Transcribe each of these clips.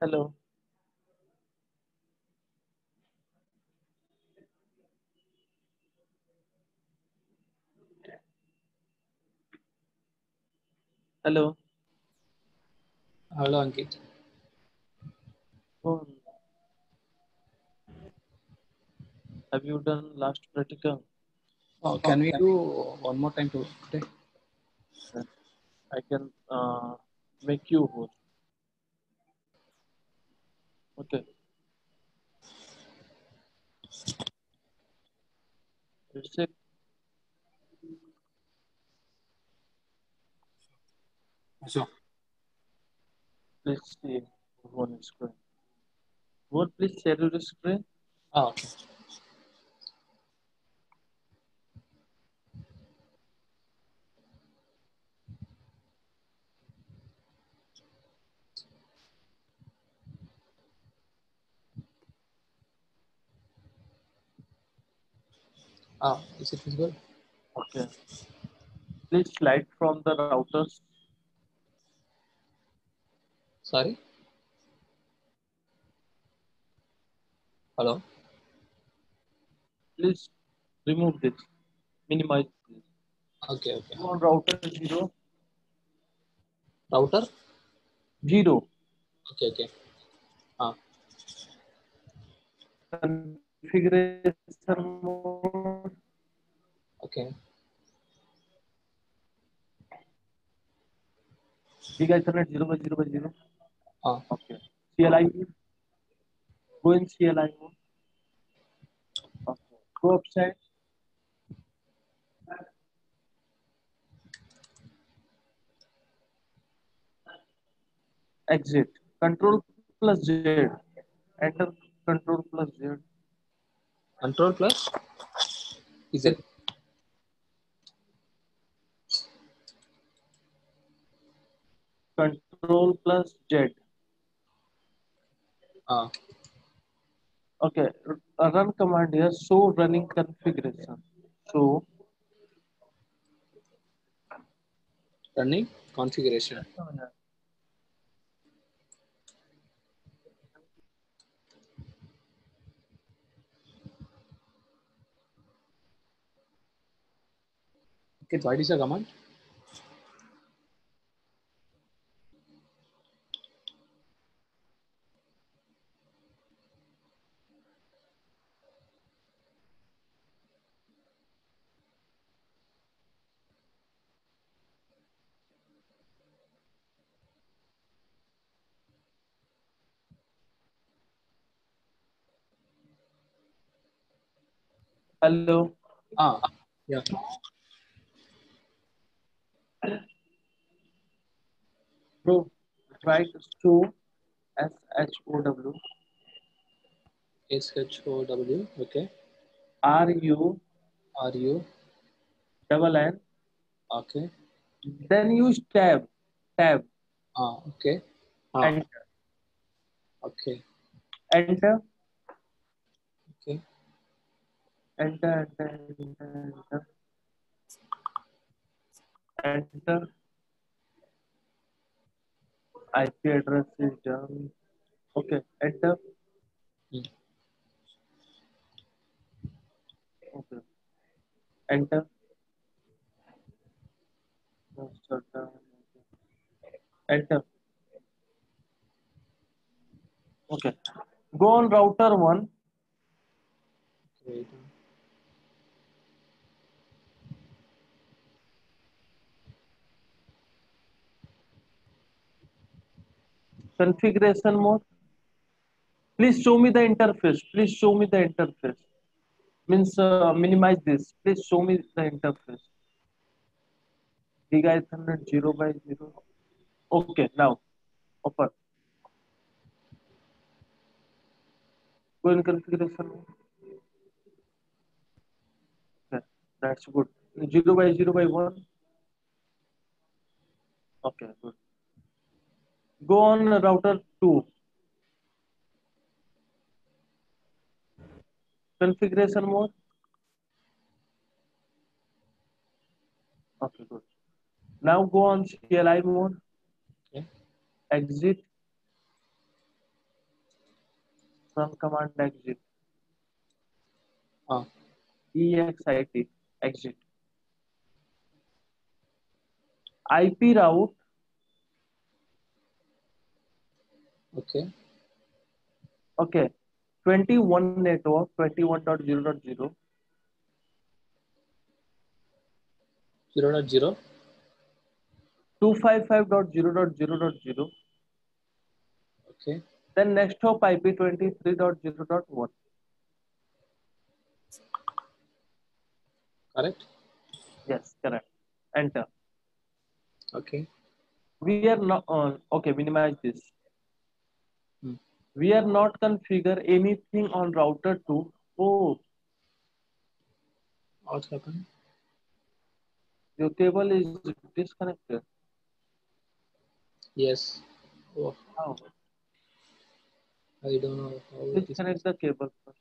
Hello. Hello. Hello, Ankit. Oh, have you done last practical? Can we do one more time today? Then I can make you host. Okay. It's a So, please see one screen. What please share your screen? okay. Is it visible? Okay. Please slide from the routers. Sorry. Hello. Please remove this. Minimize this. Okay, okay. Go on router zero. Router. Zero. Okay, okay. Ah, Configuration mode. okay. Big Ethernet 0 by 0 by 0. Ah, Okay. CLI. Go in CLI mode. Okay. Go upside. Exit. Control plus Z. Enter Control plus Z. Control plus is Yes. it? Control plus Z. Ah, Okay. Run command here. Show running configuration. So running configuration. Okay, what is the command? hello. Ah, yeah. Bro, write show SHOW SHOW. Okay. RU Are you? double N. Okay. Then use tab Ah, okay. Ah, enter okay. enter Okay. enter enter. IP address is done. Okay, enter. Hmm. Okay, enter. Enter. Okay. Go on router one. Great. Configuration mode. Please show me the interface. Please show me the interface. Means minimize this. Please show me the interface. Giga Ethernet 0 by 0. Okay, now open. Go in configuration mode. Okay, that's good. 0 by 0 by 1. Okay, good. Go on router 2. Configuration mode. Okay, good. Now go on CLI mode. Okay. Exit. Run command exit. Ah, EXIT exit. IP route okay. okay 21 network 21.0.0 0.0. 255.0.0.0 Okay. then next hop IP 23.0.1 Correct. yes correct enter Okay. we are not okay minimize this Hmm. we are not configure anything on router 2 oh What's happened? your cable is disconnected Yes. Oh, how I don't know how it please is connect the possible. cable first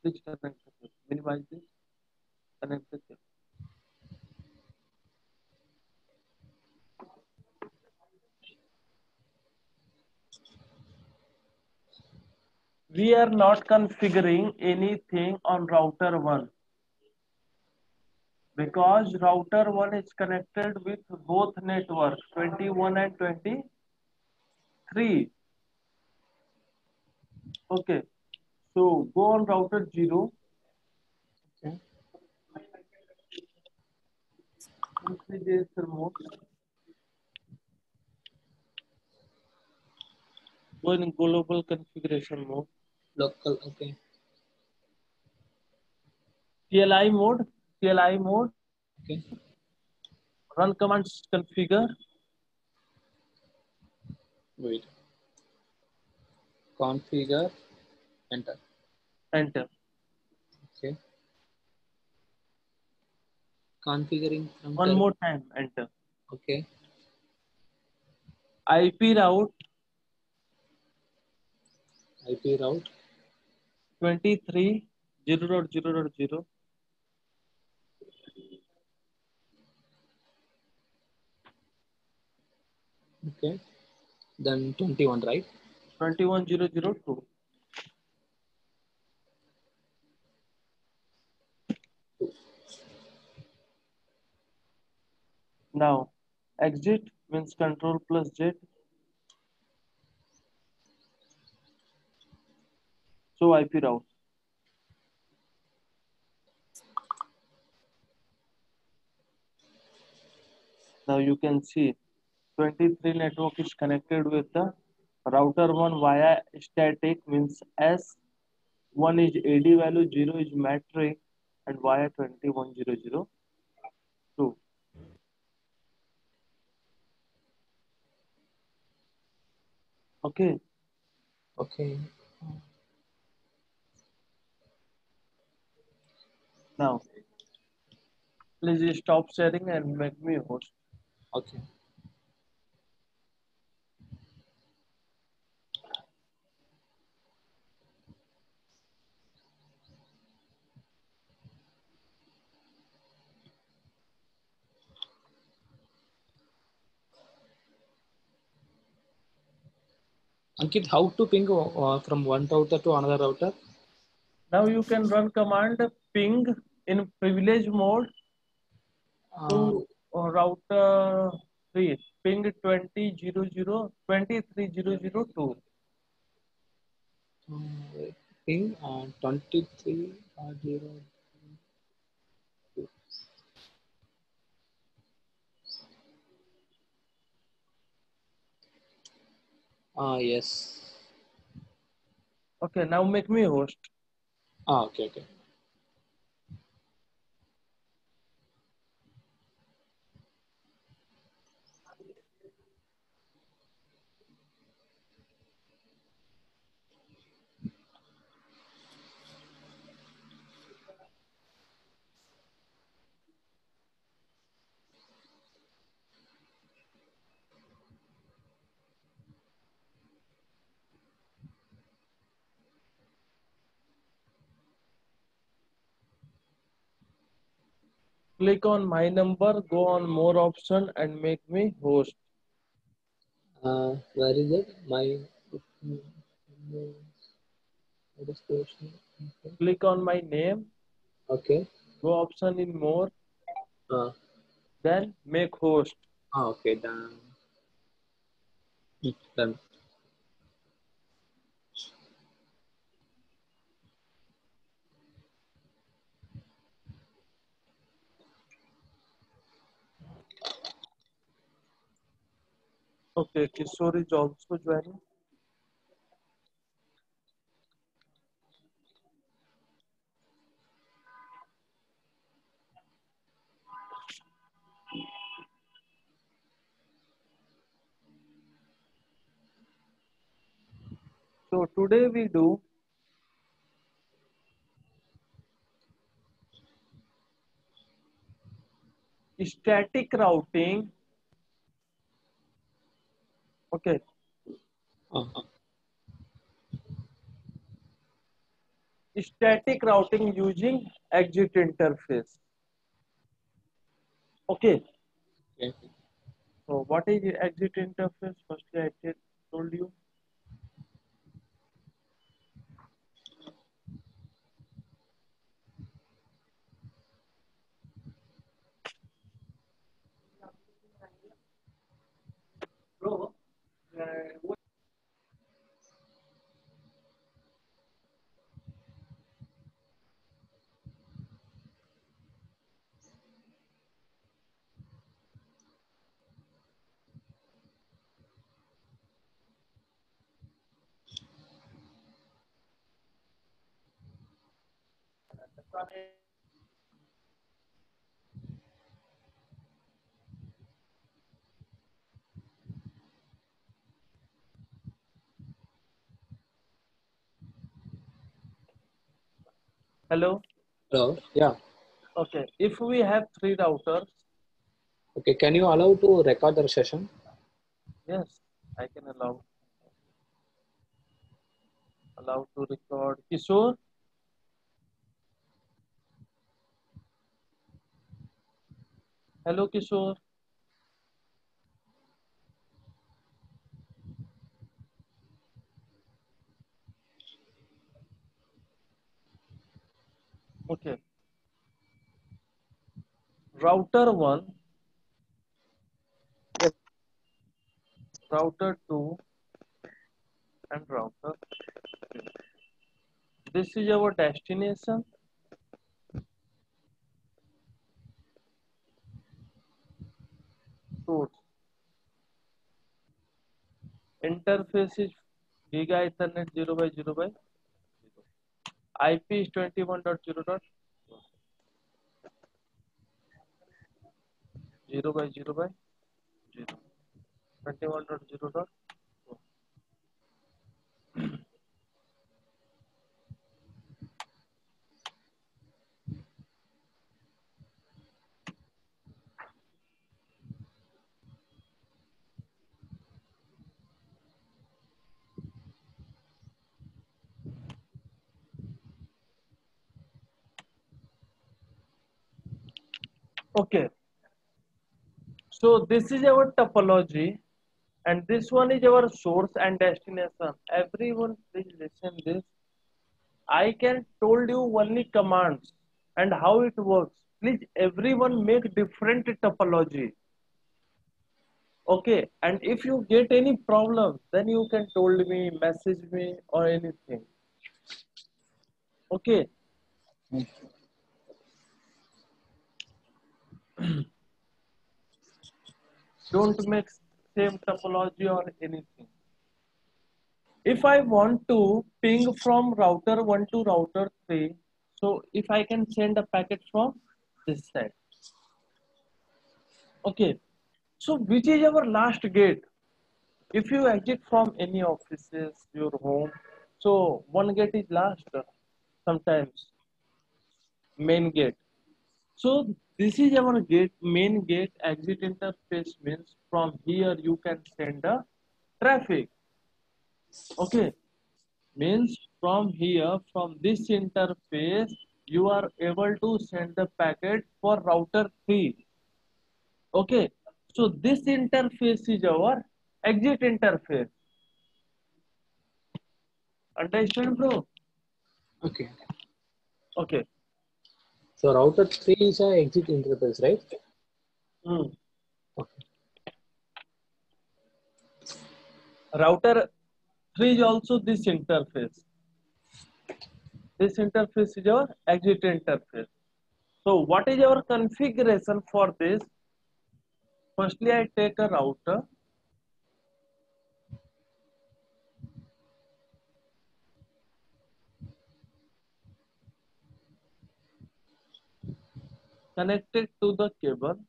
please connect the cable minimize this connect the cable we are not configuring anything on router 1 because router 1 is connected with both network 21 and 23 okay so go on router 0 Okay. configuration mode go in global configuration mode Local. Okay. CLI mode Okay. run commands configure Wait. Configure. Enter. enter Okay. Configuring from one term. more time enter Okay. IP route IP route. 23.0.0.0 Okay. Then 21, right? 21.0.0.2 now exit means control plus Z show IP route now you can see 23 network is connected with the router 1 via static means S1 is AD value 0 is metric and via 21.0.0.2 okay Okay. now please stop sharing and make me host Okay. Ankit, how to ping from one router to another router? now you can run command ping in privilege mode Uh, to router 3 ping 20.0.0 23.0.0.2 ping 23.0. Yes. okay now make me host Okay, okay. click on my number go on more option and make me host Where is it? My Registration. Okay. Click on my name, Okay. go option in more, Uh, then make host. okay. Done. Done. Okay, Kishore is also joining. So today we do static routing. Okay, Uh, static routing using exit interface. Okay, okay. so what is the exit interface? Firstly, told you. Bro, hello. Hello. Yeah. Okay, if we have three routers, Okay. Can you allow to record the session? yes, I can allow to record. Kishore, hello Kishore. Okay, router one, Yes. router two, and router three. This is our destination. Source. Interface is Giga Ethernet 0 by 0 by 0. IP is 21.0.0 by 0 by 0. 21.0. Okay, so this is our topology, and this one is our source and destination. Everyone, please listen this. I can told you only commands and how it works. Please, everyone make different topology. Okay, and if you get any problem, then you can told me, message me or anything. Okay. Don't make same topology or anything. If I want to ping from router 1 to router 3, so if I can send a packet from this side. Okay, so which is our last gate? If you exit from any offices, your home, so one gate is last, sometimes main gate. So this is our gate, main gate. Exit interface means from here you can send a traffic. Okay, means from here, from this interface, you are able to send the packet for router 3. Okay, so this interface is our exit interface. Understand, bro? Okay. Okay. So router 3 is a exit interface, right? Hmm. Okay. Router 3 is also this interface. This interface is your exit interface. So what is our configuration for this? Firstly, I take a router. Connected to the cable.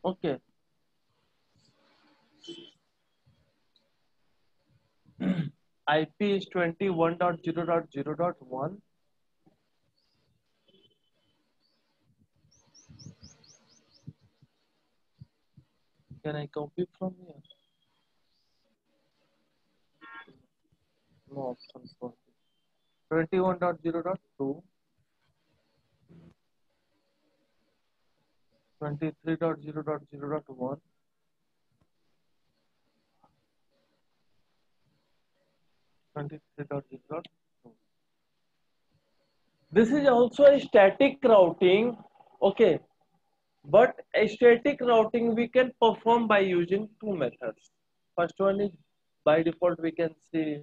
Okay. IP is 21.0.0.1. Can I copy from here? No option for this. 21.0.2, 23.0.0.1, 23.0.2. This is also a static routing, okay, but a static routing we can perform by using two methods. First one is by default we can see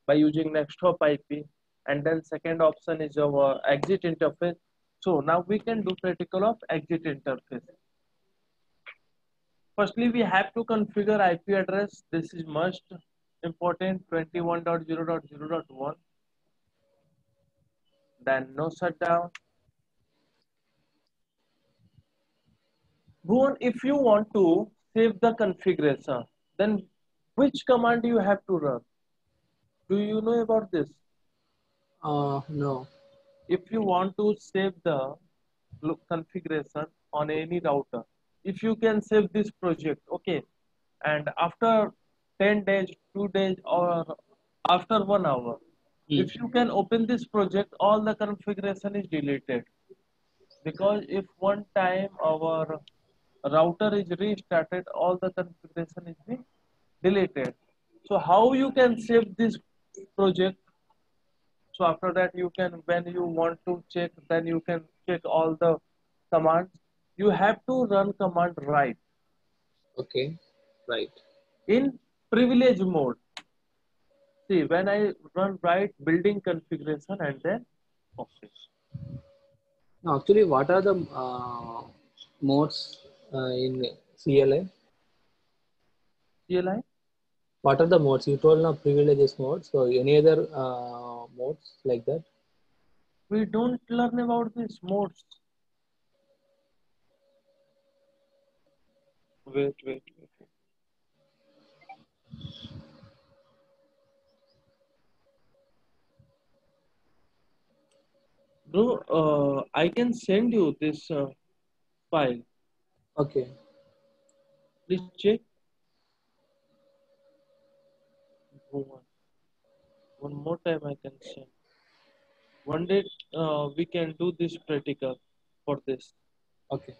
by using next hop IP, and then second option is our exit interface. So now we can do practical of exit interface. Firstly, we have to configure IP address. This is must important 21.0.0.1. Then no shutdown. Bhuvan, if you want to save the configuration, then which command you have to run? Do you know about this? No. If you want to save the configuration on any router, if you can save this project, okay, and after 10 days, 2 days, or after 1 hour, if you can open this project, all the configuration is deleted. Because if one time our router is restarted, all the configuration is being deleted. So how you can save this project? So after that you can, when you want to check, then you can check all the commands. You have to run command write Okay. Right. in privilege mode. See, when I run write building configuration and then okay. Now, actually, what are the modes in CLI? CLI, What are the modes? You told now privileges mode. So any other modes like that? we don't learn about these modes. Wait. Bro, I can send you this file. Okay. Please check. One, one more time I can send. One day we can do this practical for this. Okay.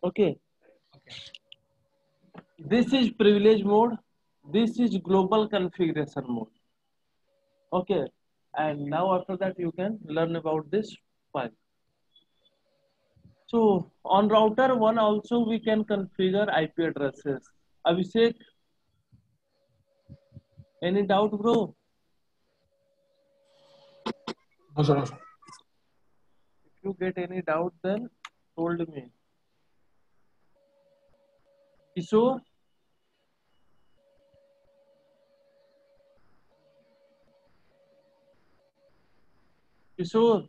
Okay. This is privilege mode. This is global configuration mode. Okay. And now after that you can learn about this file. So on router one also we can configure IP addresses. Abhishek, any doubt, bro? No, sir. If you get any doubt, then told me. Kishore, Kishore,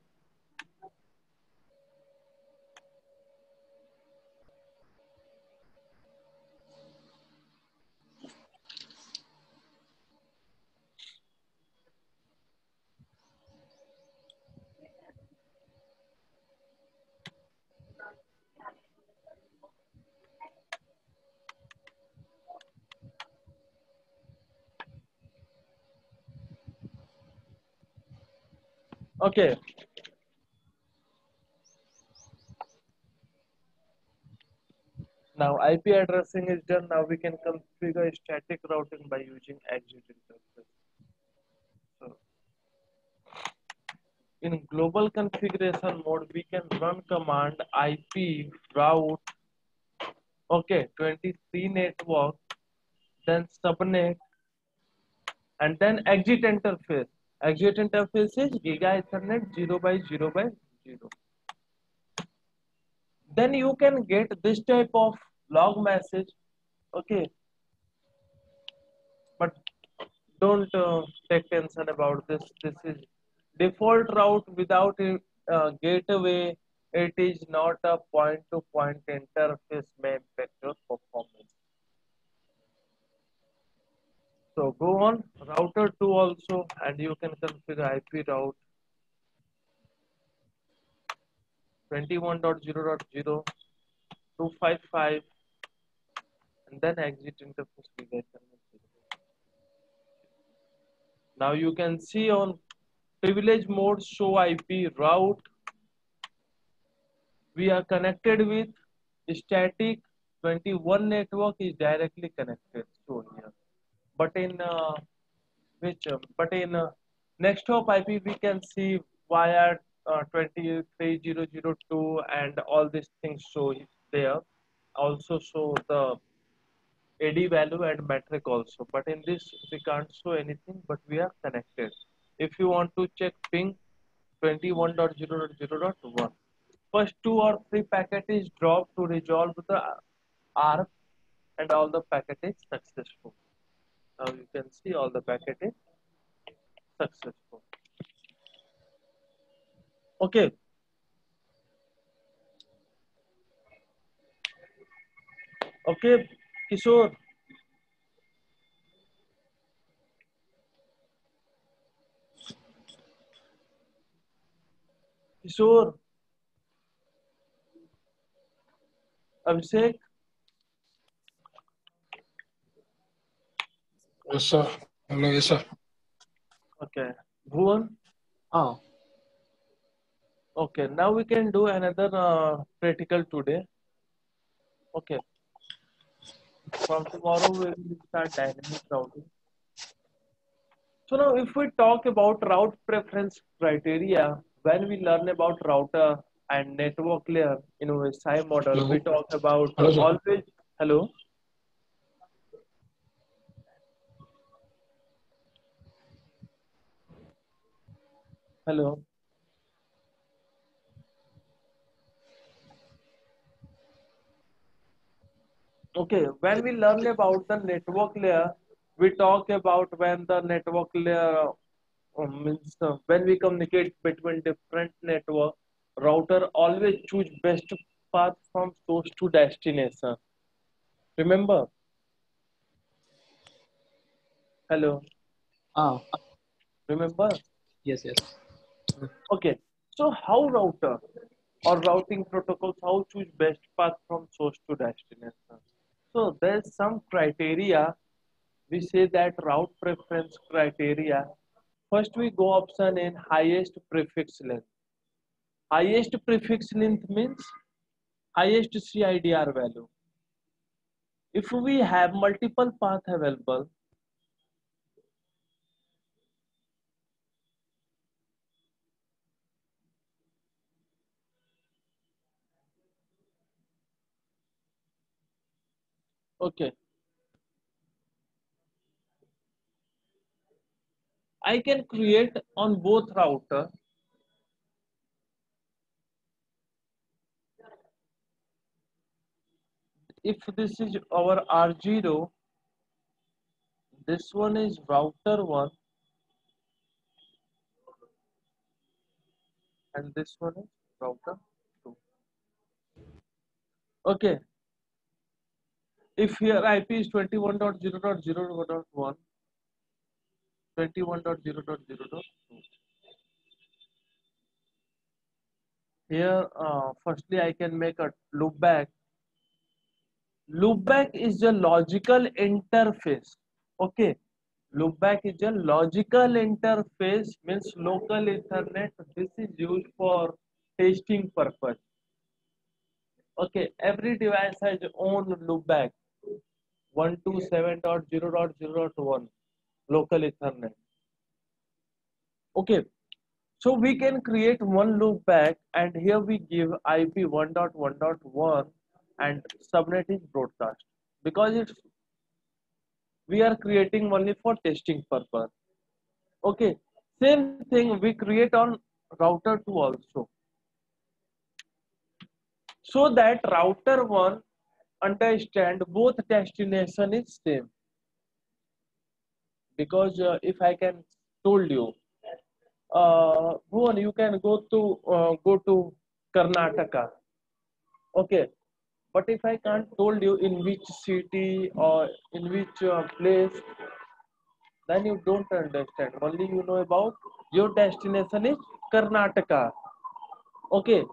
Okay. Now IP addressing is done. Now we can configure static routing by using exit interface. So in global configuration mode, we can run command IP route. Okay, 23 network, then subnet, and then exit interface. Exit interface is Giga Ethernet 0 by 0 by 0. Then you can get this type of log message. Okay, but don't take tension about this. This is default route without a gateway. It is not a point-to-point interface may impact your performance. So go on router 2 also, and you can configure IP route 21.0.0 255, and then exit interface we get. Now you can see on privilege mode show IP route. We are connected with static 21 network is directly connected shown here. But in next hop IP we can see via 23002 and all these things show there. Also show the AD value and metric also. But in this we can't show anything, but we are connected. If you want to check ping 21.0.0.1, first 2 or 3 packet is dropped to resolve the ARP, and all the packet is successful. Now you can see all the packet is successful. Okay. Okay, Kishore. Kishore. Abhishek. Yes, sir. Hello, yes, sir. Okay. Bhuvan. Ah, Okay, now we can do another practical today. Okay. From tomorrow we will start dynamic routing. So now if we talk about route preference criteria, when we learn about router and network layer in OSI model, we Hello. talk about Hello, sir. always, hello, hello. Okay, when we learn about the network layer, we talk about when the network layer means when we communicate between different network, router always choose best path from source to destination. Remember? Hello, ah, remember? yes, yes. Okay, so how router or routing protocols, how choose best path from source to destination? So there's some criteria. We say that route preference criteria. First we go option in highest prefix length. Highest prefix length means highest CIDR value. If we have multiple path available, okay, I can create on both router. If this is our R0, this one is router 1 and this one is router 2. Okay, if here IP is 21.0.0.1, 21.0.0.2. Here, firstly, I can make a loopback. Loopback is the logical interface. Okay, Loopback is a logical interface, means local Ethernet. This is used for testing purpose. Okay, every device has its own loopback. 127.0.0.1 local Ethernet. Okay, so we can create one loopback, and here we give IP 1.1.1 and subnet is broadcast, because it's we are creating only for testing purpose. Okay, same thing we create on router 2 also, so that router 1 understand both destination is same. Because if I can told you, Bhuvan, you can go to Karnataka. Okay, but if I can't told you in which city or in which place, then you don't understand. Only you know about your destination is Karnataka. Okay,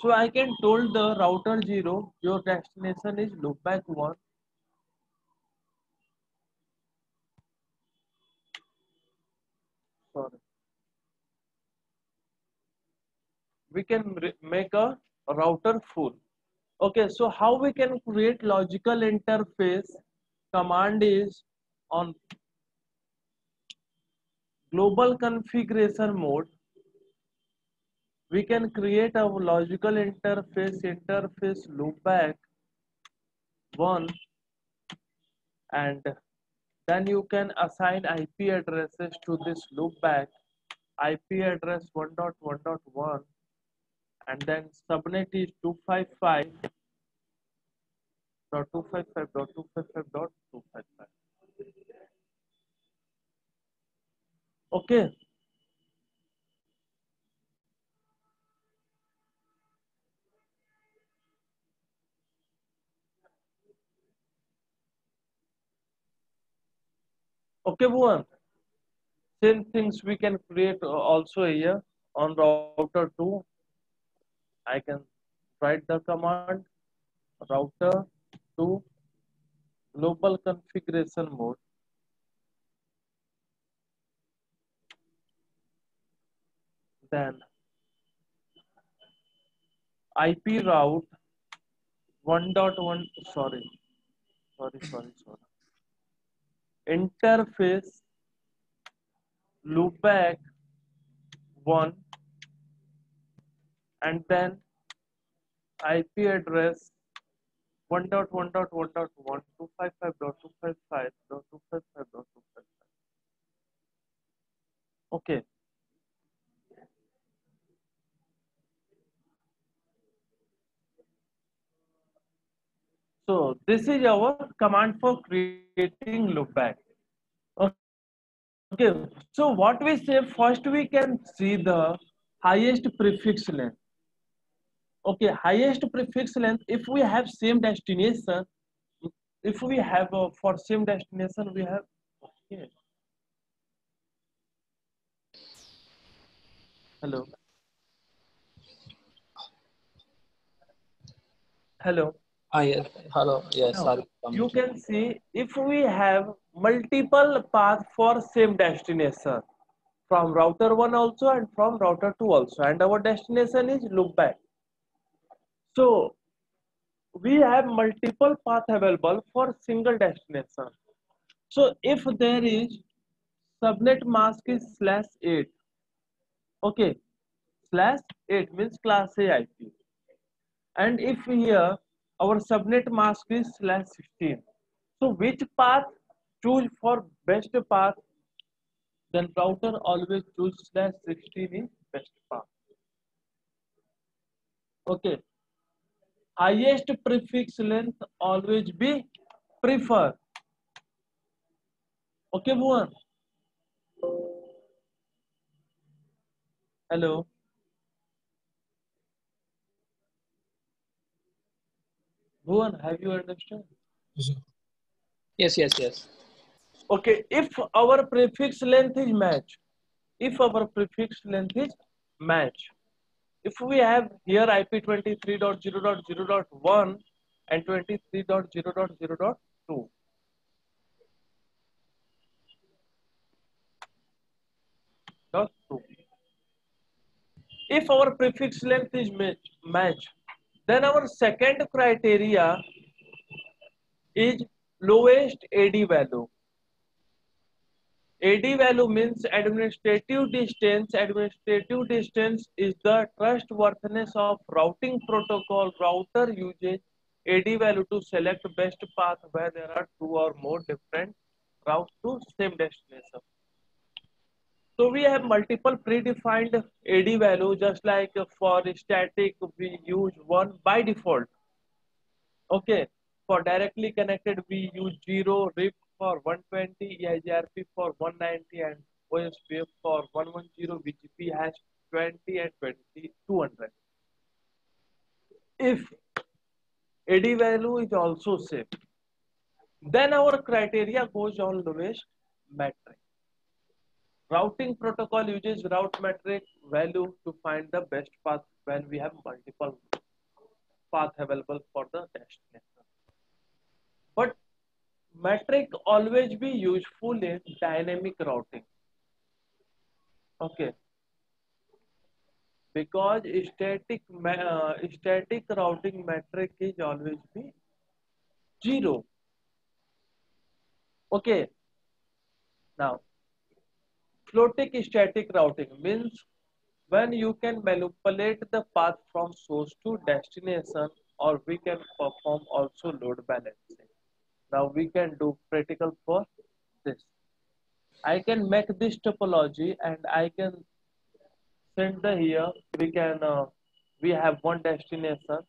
so I can told the router 0, your destination is loopback 1. Sorry. We can make a router full. Okay, so how we can create logical interface? Command is on global configuration mode. We can create a logical interface loopback 1, and then you can assign IP addresses to this loopback. IP address 1.1.1, and then subnet is 255.255.255.255. Okay. Okay, Bhuvan. Same things we can create also here on router 2. I can write the command router 2 global configuration mode. Then IP route 1.1, sorry. Interface loopback 1, and then IP address 1.1.1.1 255.255.255.255. Okay. So this is our command for creating loopback. Okay. So what we say first, we can see the highest prefix length. Okay, highest prefix length. If we have same destination, if we have for same destination, we have. Okay. Hello. Hello. Yes. Hello. Yes. Now Sorry. you can see if we have multiple path for same destination from router 1 also and from router 2 also, and our destination is loopback. So we have multiple path available for single destination. So if there is subnet mask is /8, okay, /8 means class A IP, and if here our subnet mask is /16, so which path choose for best path? Then router always choose /16 is best path. Okay, highest prefix length always be prefer. Okay, Bhuvan. Hello. Bhuvan, have you understood? Yes. Yes. Yes. Okay, if our prefix length is match, if our prefix length is match, if we have here IP 23.0.0.1 and 23.0.0.2, If our prefix length is match, then our second criteria is lowest AD value. AD value means administrative distance. Administrative distance is the trustworthiness of routing protocol. Router uses AD value to select best path where there are two or more different routes to same destination. So we have multiple predefined AD value, just like for static we use one by default. Okay, for directly connected we use 0, RIP for 120, EIGRP for 190 and OSPF for 110, BGP has 20 and 20, 200. If AD value is also same, then our criteria goes on lowest metric. Routing protocol uses route metric value to find the best path when we have multiple path available for the destination. But metric always be useful in dynamic routing. Okay, because static routing metric is always be 0. Okay, now floating static routing means when you can manipulate the path from source to destination, or we can perform also load balancing. Now we can do practical for this. I can make this topology and I can send the here. We have one destination.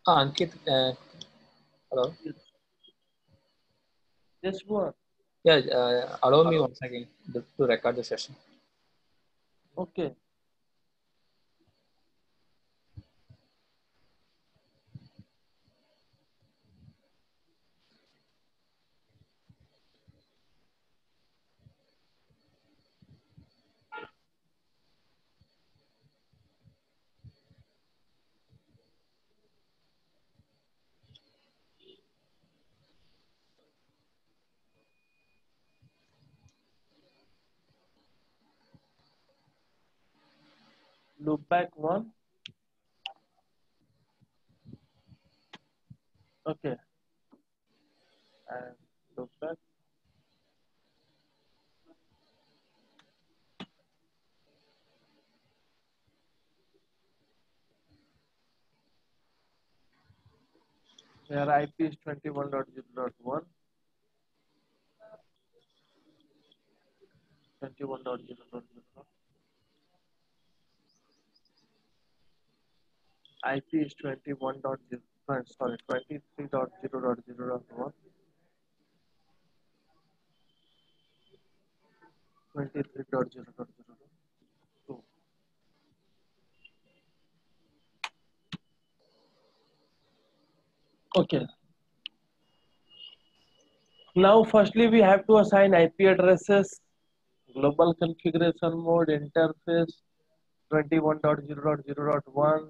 Ankit, hello. Just one. Yeah, allow me Hello. once again to record the session. Okay. Loop back one. Okay. And loop back. Here IP is 21.0.1. 21.0.0. IP is 21.0. Sorry, 23.0.0.1. 23.0.0.2. Okay. Now, firstly, we have to assign IP addresses, global configuration mode, interface 21.0.0.1,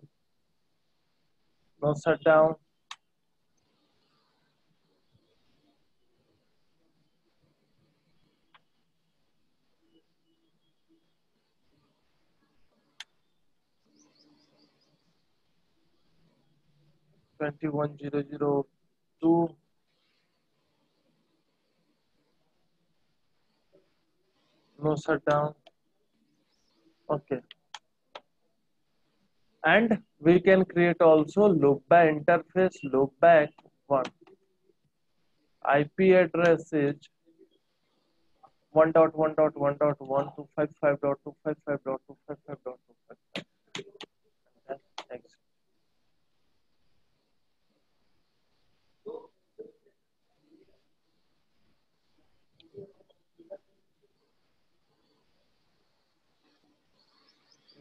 no shutdown. Twenty-one zero zero two, no shutdown. Okay, and we can create also loopback interface loopback one. IP address is 1.1.1.1.255.255.255.255. Next.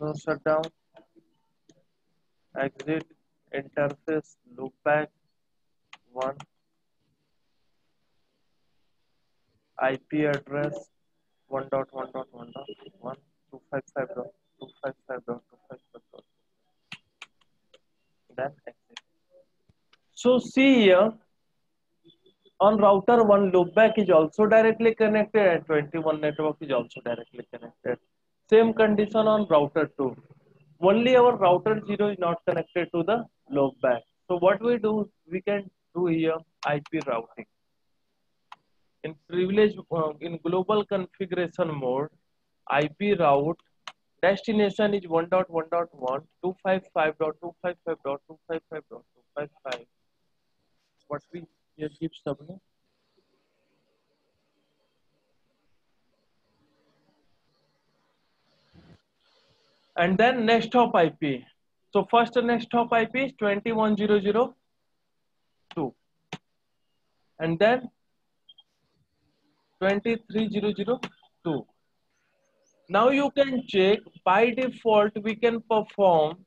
No shutdown. Exit interface loopback one. IP address 1.1.1.1.255.255.255. Then exit. So see here, On router 1, loopback is also directly connected and 21 network is also directly connected. Same condition on router 2. Only our router 0 is not connected to the loopback. So what we do, we can do here IP routing. In privilege, in global configuration mode, IP route destination is 1.1.1, 255.255.255.255. What we here give subnet. And then next hop IP. So first next hop IP is 21.0.0.2, and then 23.0.0.2. Now you can check, by default we can perform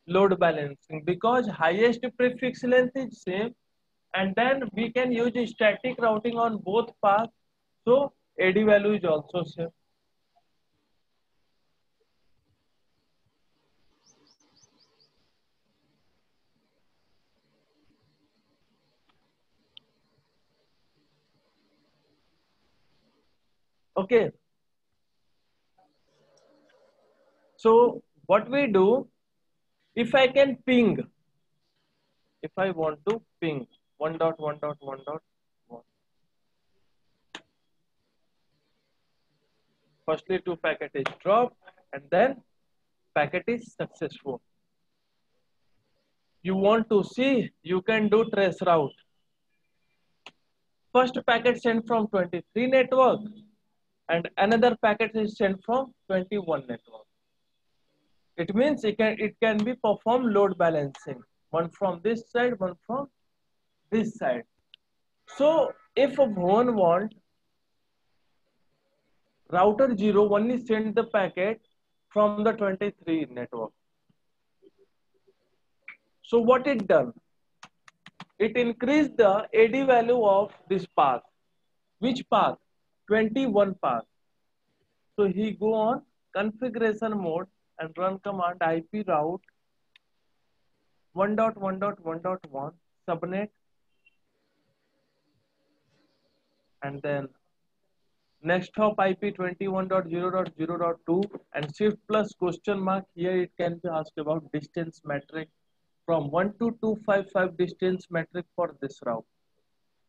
load balancing because highest prefix length is same, and then we can use static routing on both paths, so AD value is also same. Okay, so what we do, if I can ping, if I want to ping 1.1.1.1, firstly 2 packet is dropped and then packet is successful. You want to see, you can do trace route. First packet sent from 23 network and another packet is sent from 21 network. It means it can be performed load balancing, one from this side, one from this side. So if one want router 0 only send the packet from the 23 network. So what it done? It increased the AD value of this path. Which path? 21 path. So he go on configuration mode and run command IP route 1.1.1.1 subnet, and then next hop IP 21.0.0.2 and shift plus question mark. Here it can be asked about distance metric from 1 to 255 distance metric for this route.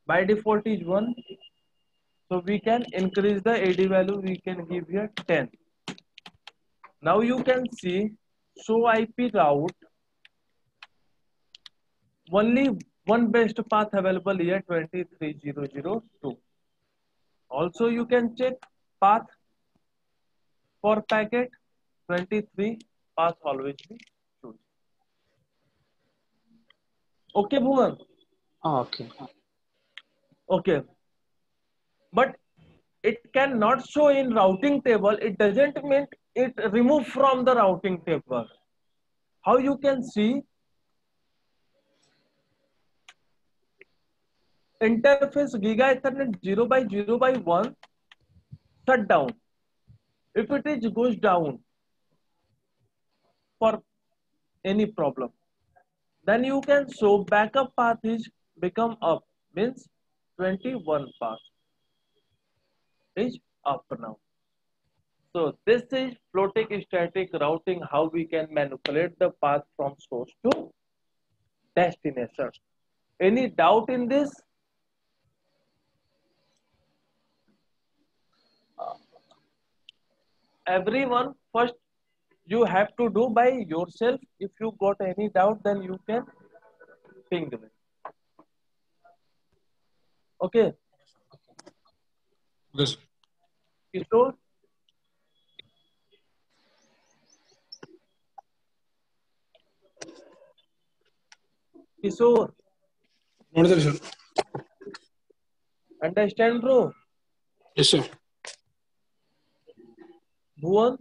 By default is 1. So we can increase the AD value, we can give here 10. Now you can see show IP route, only one best path available here 23.0.0.2. Also you can check path for packet 23, path always be choose. Okay, Bhuvan? Okay. Okay. But it cannot show in routing table. It doesn't mean it remove from the routing table. How you can see interface Giga Ethernet 0/0/1 shut down. If it is goes down for any problem, then you can show backup path is become up, means 21 path is up now. So this is floating static routing, how we can manipulate the path from source to destination. Any doubt in this? Everyone, first you have to do by yourself. If you got any doubt, then you can ping me. Okay. Yes. Kishore? Kishore, Not there, sir. understand bro? Yes, sir. Bhuvan?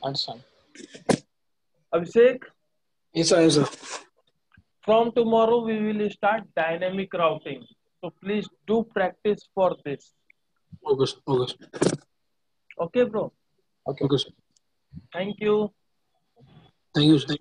Understand. Abhishek? Yes, sir. Yes, sir. From tomorrow we will start dynamic routing. So please do practice for this. Okay, sir. Okay, sir. Okay bro? Okay. Okay, sir. Thank you. Thank you, sir.